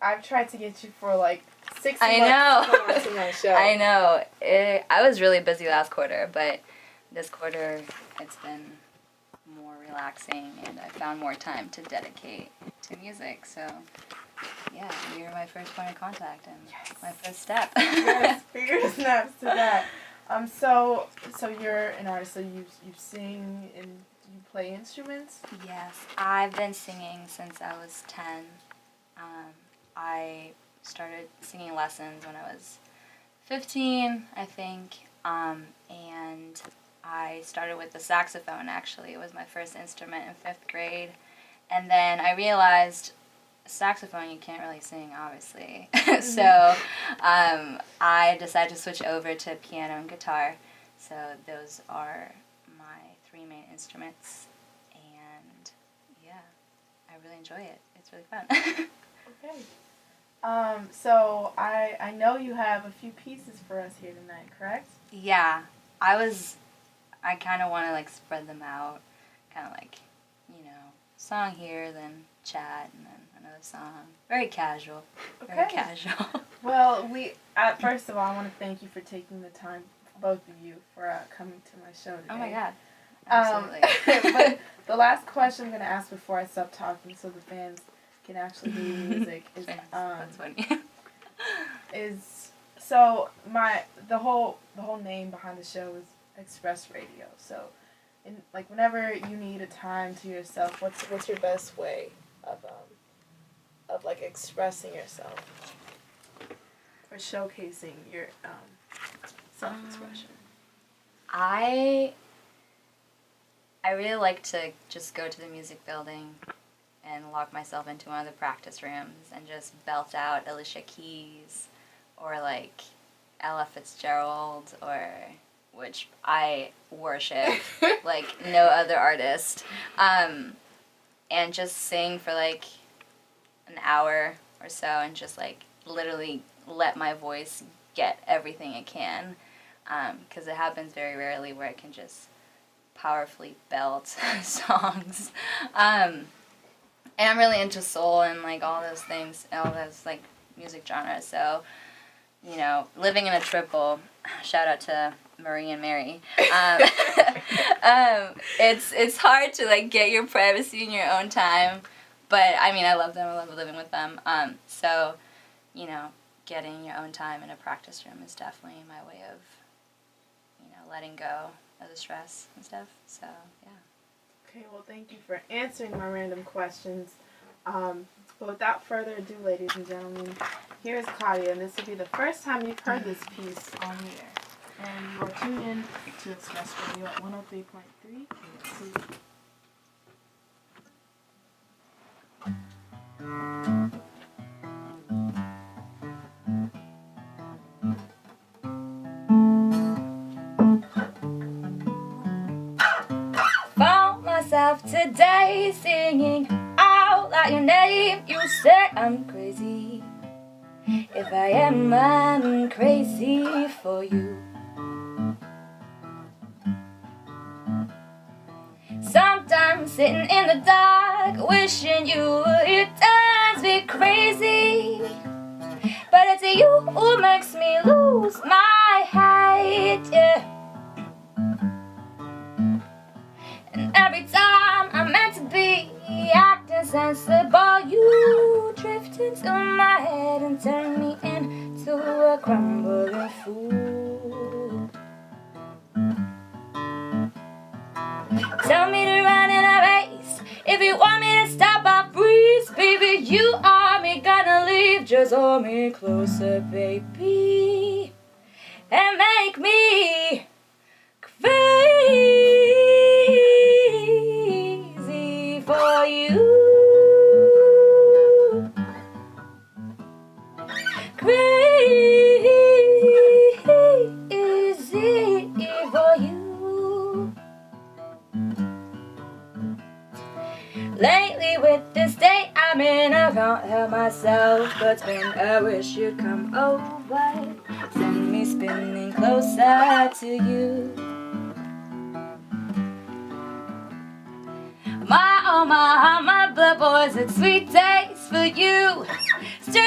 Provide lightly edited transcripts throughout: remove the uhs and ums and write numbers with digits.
I've tried to get you for like 6 months I know. to come on to my show. I know. I was really busy last quarter, but this quarter it's been more relaxing, and I found more time to dedicate to music. So, yeah, you're my first point of contact and my first step. Yes, finger snaps to that. So you're an artist. So you sing and you play instruments. Yes, I've been singing since I was 10. I started singing lessons when I was 15, I think, and I started with the saxophone, actually. It was my first instrument in 5th grade, and then I realized saxophone you can't really sing, obviously. So I decided to switch over to piano and guitar. So those are my 3 main instruments, and yeah, I really enjoy it. It's really fun. Okay. So I know you have a few pieces for us here tonight, correct? Yeah, I kind of want to like spread them out, kind of like, song here, then chat, and then another song. Very casual. Very casual. Well, first of all, I want to thank you for taking the time, both of you, for coming to my show today. Oh my God. Absolutely. But the last question I'm going to ask before I stop talking, so the fans can actually hear your music, is That's funny. the whole name behind the show is Express Radio. So, whenever you need a time to yourself, what's your best way of like expressing yourself or showcasing your self-expression? I really like to just go to the music building and lock myself into one of the practice rooms and just belt out Alicia Keys or like Ella Fitzgerald, which I worship like no other artist, and just sing for like an hour or so and just like literally let my voice get everything it can, because it happens very rarely where I can just powerfully belt songs. And I'm really into soul and like all those things, all those like music genres. So, living in a triple, shout out to Marie and Mary. It's hard to like get your privacy in your own time, but I mean I love them. I love living with them. So, getting your own time in a practice room is definitely my way of, letting go of the stress and stuff. So yeah. Okay, well, thank you for answering my random questions. But without further ado, ladies and gentlemen, here is Claudia, and this will be the first time you've heard this piece on the air. And you are tuned in to Express Radio at 103.3 KSCU. Today singing out loud your name. You say I'm crazy. If I am, I'm crazy for you. Sometimes sitting in the dark, wishing you would hear times be crazy. But it's you who makes me lose my head, yeah. And every time I'm meant to be acting sensible, you drift into my head and turn me into a crumbling fool. Tell me to run in a race. If you want me to stop, I'll freeze. Baby, you are me, gonna leave. Just hold me closer, baby, and make me crazy for you. Crazy for you. Lately with this state I'm in, I can't help myself but spin. I wish you'd come over, send me spinning closer to you. My, oh my, how my blood pours its sweet taste for you. Straight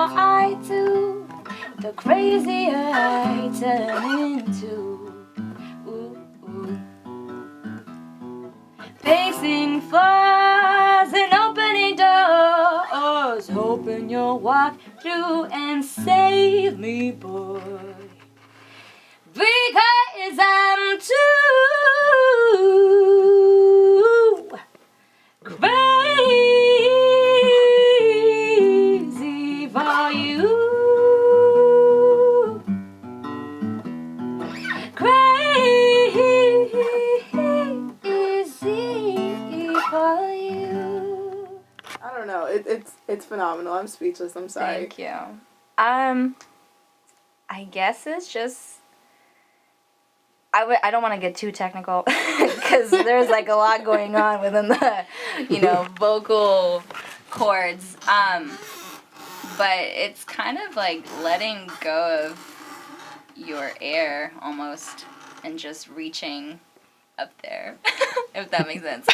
I do, the crazier I turn into. Ooh, ooh. Pacing floors and opening doors, hoping you'll walk through and save me, boy. Because I'm too crazy for you. Crazy for you. I don't know. It's phenomenal. I'm speechless. I'm sorry. Thank you. I guess it's just I don't want to get too technical because there's like a lot going on within the vocal chords. But it's kind of like letting go of your air almost and just reaching up there, if that makes sense.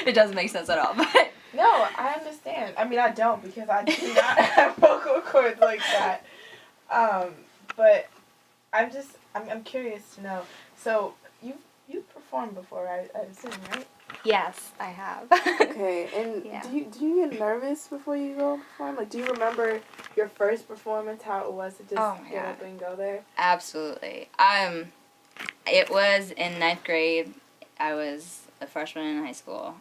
It doesn't make sense at all, but No, I understand. I mean, I don't because I do not have vocal cords like that. But I'm curious to know. So you've performed before, I assume, right? yes, I have. Okay, and Yeah. do you get nervous before you go perform? Like, do you remember your first performance, how it was to just Oh my get God. up and go there? Absolutely. It was in 9th grade. I was a freshman in high school.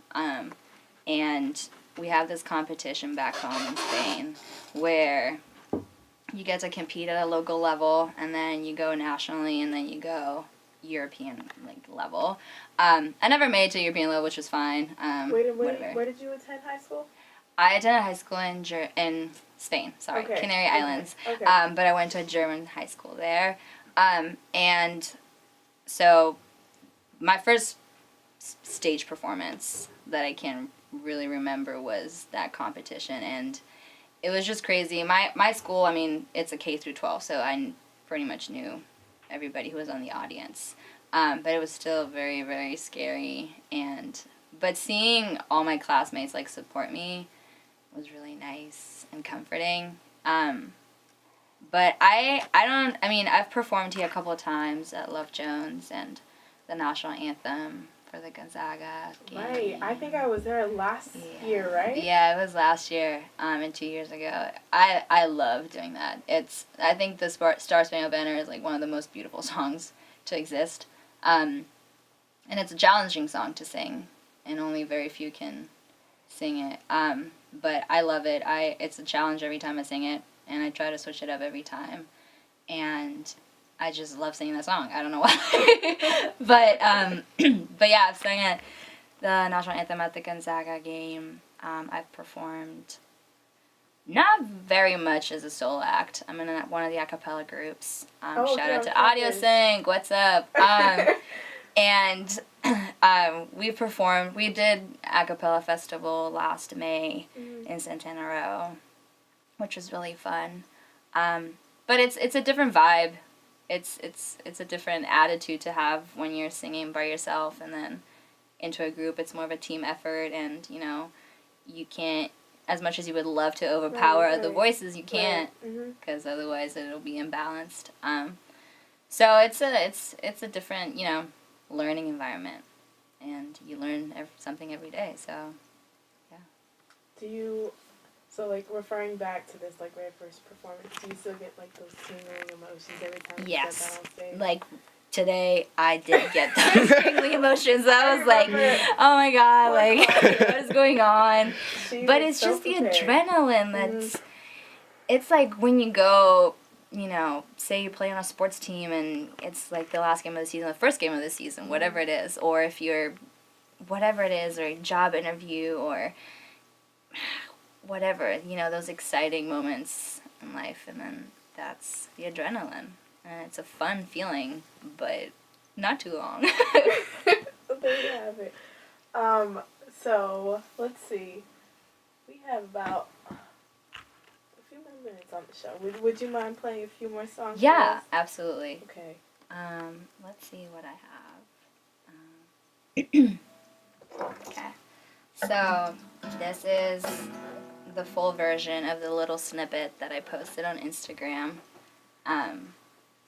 And we have this competition back home in Spain where you get to compete at a local level, and then you go nationally, and then you go European level. I never made it to European level, which was fine. Where did you attend high school? I attended high school in Spain. Sorry, Okay. Canary Islands. Okay. But I went to a German high school there, and so my first stage performance that I can really remember was that competition, and it was just crazy. My school, I mean, it's a K through 12, so I pretty much knew everybody who was on the audience. But it was still very, very scary, but seeing all my classmates support me was really nice and comforting. But I've performed here a couple of times at Love Jones and the national anthem for the Gonzaga game. Right. I think I was there last year, right? Yeah, it was last year, and 2 years ago. I love doing that. I think the Star Spangled Banner is one of the most beautiful songs to exist. And it's a challenging song to sing, and only very few can sing it. But I love it. It's a challenge every time I sing it, and I try to switch it up every time. And I just love singing that song. I don't know why. but yeah, I've sung it, the national anthem at the Gonzaga game. I've performed not very much as a solo act. I'm in one of the a cappella groups. Shout out to Audio Sync. What's up? And we did a cappella festival last May in Santana Row, which was really fun. But it's a different vibe. It's a different attitude to have when you're singing by yourself, and then into a group. It's more of a team effort, and you can't, as much as you would love to overpower the voices, you can't, because otherwise it'll be imbalanced. So it's a different learning environment, and you learn something every day. So yeah. Referring back to this very first performance, do you still get those tingling emotions every time you step out on stage? Today I did get those tingling emotions. I was like, oh my God, what is going on? But it's just the adrenaline that's, it's like when you go, say you play on a sports team and it's the last game of the season, the first game of the season, whatever it is, or if you're, whatever it is, or a job interview, or whatever, those exciting moments in life, and then that's the adrenaline. And it's a fun feeling, but not too long. So there you have it. So, let's see. We have about a few more minutes on the show. Would you mind playing a few more songs? Yeah, absolutely. Okay. Let's see what I have. Okay. So, this is the full version of the little snippet that I posted on Instagram.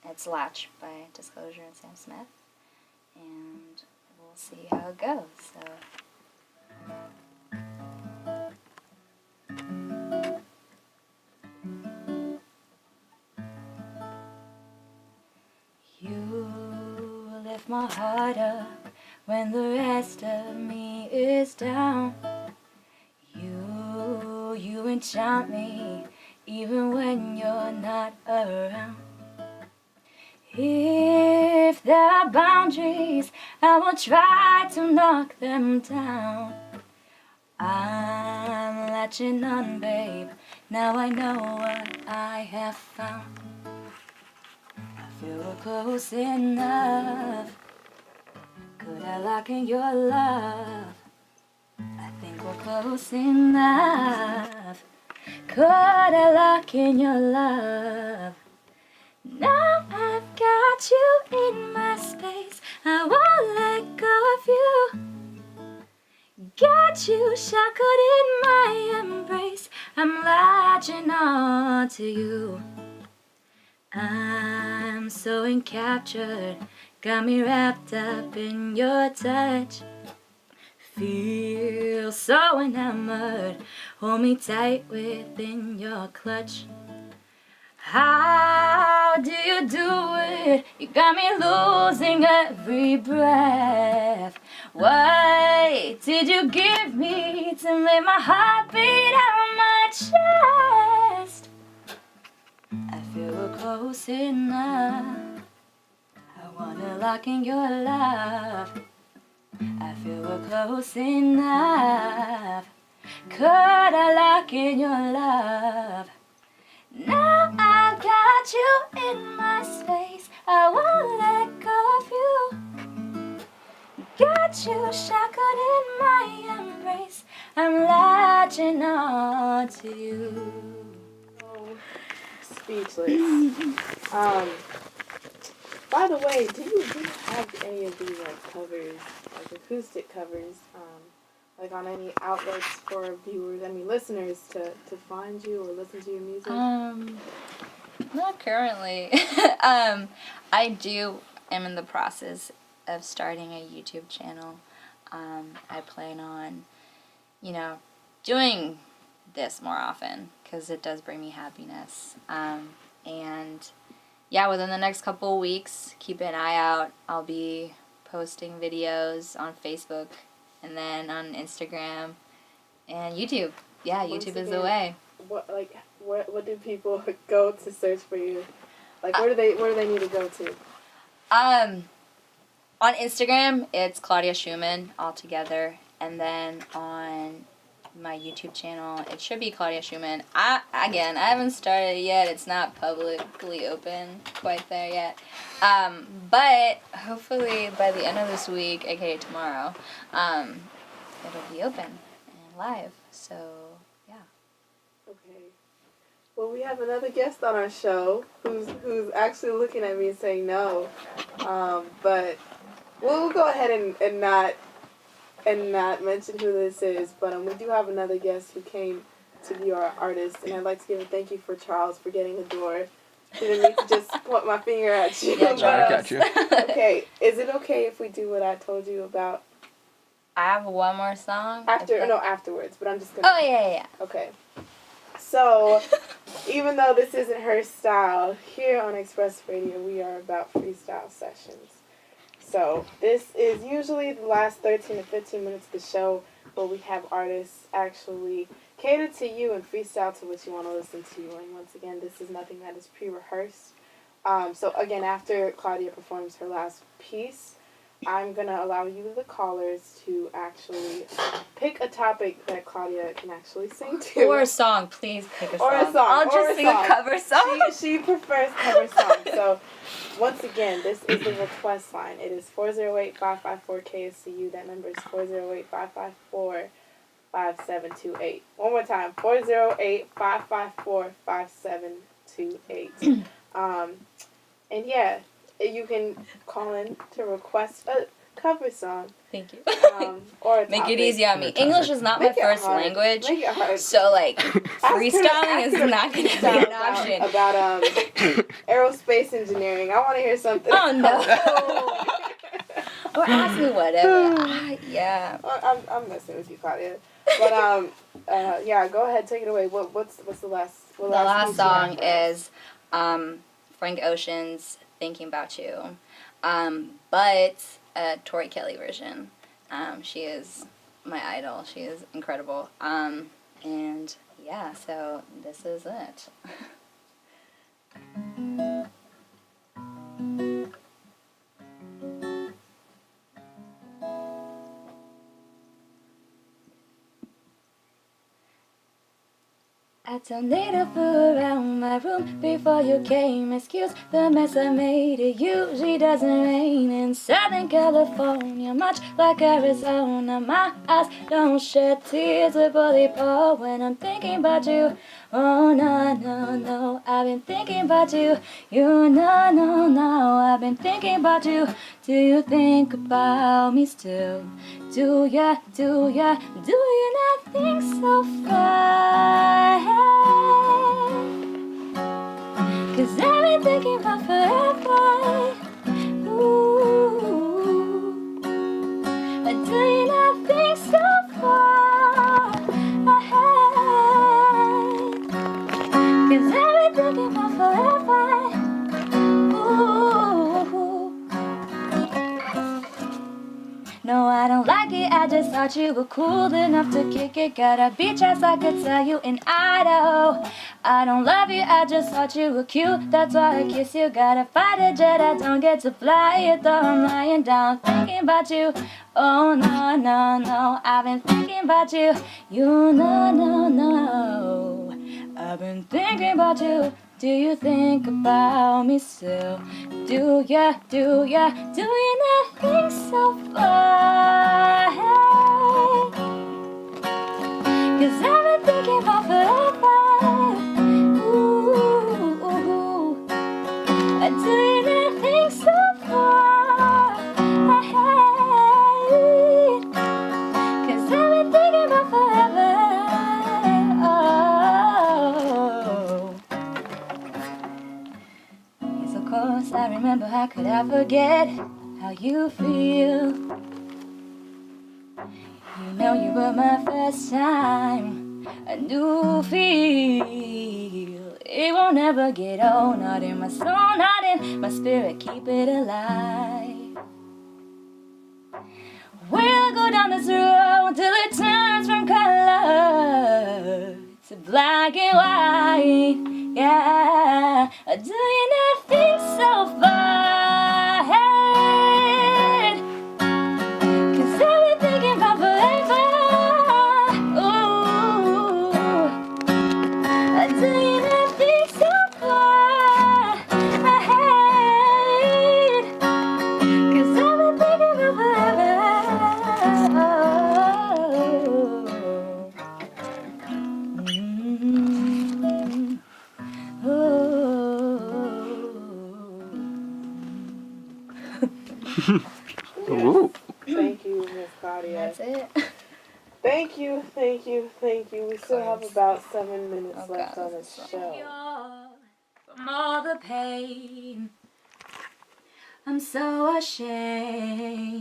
It's Latch by Disclosure and Sam Smith. And we'll see how it goes. So. You lift my heart up when the rest of me is down. You enchant me even when you're not around. If there are boundaries, I will try to knock them down. I'm latching on, babe. Now I know what I have found. I feel we're close enough. Could I lock in your love? I think we're close enough. Could I lock in your love? Now I've got you in my space. I won't let go of you. Got you shackled in my embrace. I'm latching on to you. I'm so encaptured, got me wrapped up in your touch. Feel so enamored, hold me tight within your clutch. How do you do it? You got me losing every breath. What did you give me to make my heart beat out my chest? I feel we're close enough. I wanna lock in your love. I feel we're close enough. Could I lock in your love? Now I've got you in my space. I won't let go of you. Got you shackled in my embrace. I'm latching on to you. Oh, speechless. By the way, do you have any of these like covers, like acoustic covers, like on any outlets for viewers, listeners to find you or listen to your music? Not currently. I am in the process of starting a YouTube channel. I plan on, doing this more often because it does bring me happiness. And yeah, within the next couple weeks, keep an eye out. I'll be posting videos on Facebook and then on Instagram and YouTube. Yeah, YouTube is the way. What do people go to search for you? Like, where do they need to go to? On Instagram, it's Claudia Schumann all together, and then on my YouTube channel, it should be Claudia Schumann. I haven't started yet. It's not publicly open quite there yet. But hopefully by the end of this week, aka tomorrow, it'll be open and live. So, yeah. Okay. Well, we have another guest on our show who's actually looking at me and saying no. But we'll go ahead and not mention who this is, but we do have another guest who came to view our artist, and I'd like to give a thank you for Charles for getting the door. Didn't mean to just point my finger at you. Yeah, I got you. Okay, is it okay if we do what I told you about? I have one more song. Afterwards, but I'm just gonna. Oh, yeah. Okay. So, even though this isn't her style, here on Express Radio, we are about freestyle sessions. So, this is usually the last 13 to 15 minutes of the show where we have artists actually cater to you and freestyle to what you want to listen to. And once again, this is nothing that is pre-rehearsed. So, again, after Claudia performs her last piece, I'm going to allow you, the callers, to actually pick a topic that Claudia can actually sing to. Or a song. Please pick a song. Or a song. I'll just sing a cover song. She prefers cover songs. So, once again, this is the request line. It is 408-554-KSCU. That number is 408-554-5728. One more time, 408-554-5728. And yeah, you can call in to request cover song. Thank you. Or a Make topic. it easy on me. English is not my Make it first hard. language, Make it hard. so like freestyling is Ask her not going to be freestyle an option. About aerospace engineering. I want to hear something. Oh no. Or ask me whatever. Yeah. I'm messing with you, Claudia. But yeah, go ahead, take it away. What's the last? The last song is Frank Ocean's "Thinking About You," but a Tori Kelly version. She is my idol. She is incredible. And yeah, so this is it. I don't need to fool around my room before you came. Excuse the mess I made. It usually doesn't rain in Southern California, much like Arizona. My eyes don't shed tears, but bully pour when I'm thinking about you. Oh no, no, no, I've been thinking about you. You know, no, no, I've been thinking about you. Do you think about me still? Do ya not think so far? 'Cause I've been thinking about forever. Ooh, do you not think so far ahead? 'Cause I've been thinking about forever. Ooh. No, I don't like it, I just thought you were cool enough to kick it. Got a beach house I could tell you in Idaho. I don't love you, I just thought you were cute. That's why I kiss you. Got a fighter jet, I don't get to fly it, though I'm lying down thinking about you. Oh no, no, no, I've been thinking about you. You know, no, no, I've been thinking about you. Do you think about me still? Do ya not think so far? 'Cause I've been thinking about forever. Ooh, do you not think so far ahead? 'Cause I've been thinking about forever. Yes, of course, I remember. How could I forget how you feel? You know you were my first time, a new feel. It won't ever get old, not in my soul, not in my spirit. Keep it alive. We'll go down this road until it turns from color to black and white. Yeah, do you not think so far ahead? 'Cause I've been thinking about forever. Ooh, do you not think so far ahead? 'Cause I've been thinking about forever. Ooh. Thank you, Miss Claudia. That's it. Thank you. We still have about 7 minutes left on the show. From all the pain, I'm so ashamed.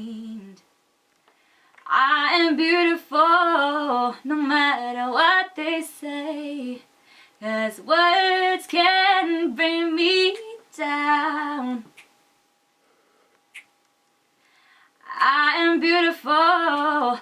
I am beautiful, no matter what they say, 'cause words can bring me down. I am beautiful,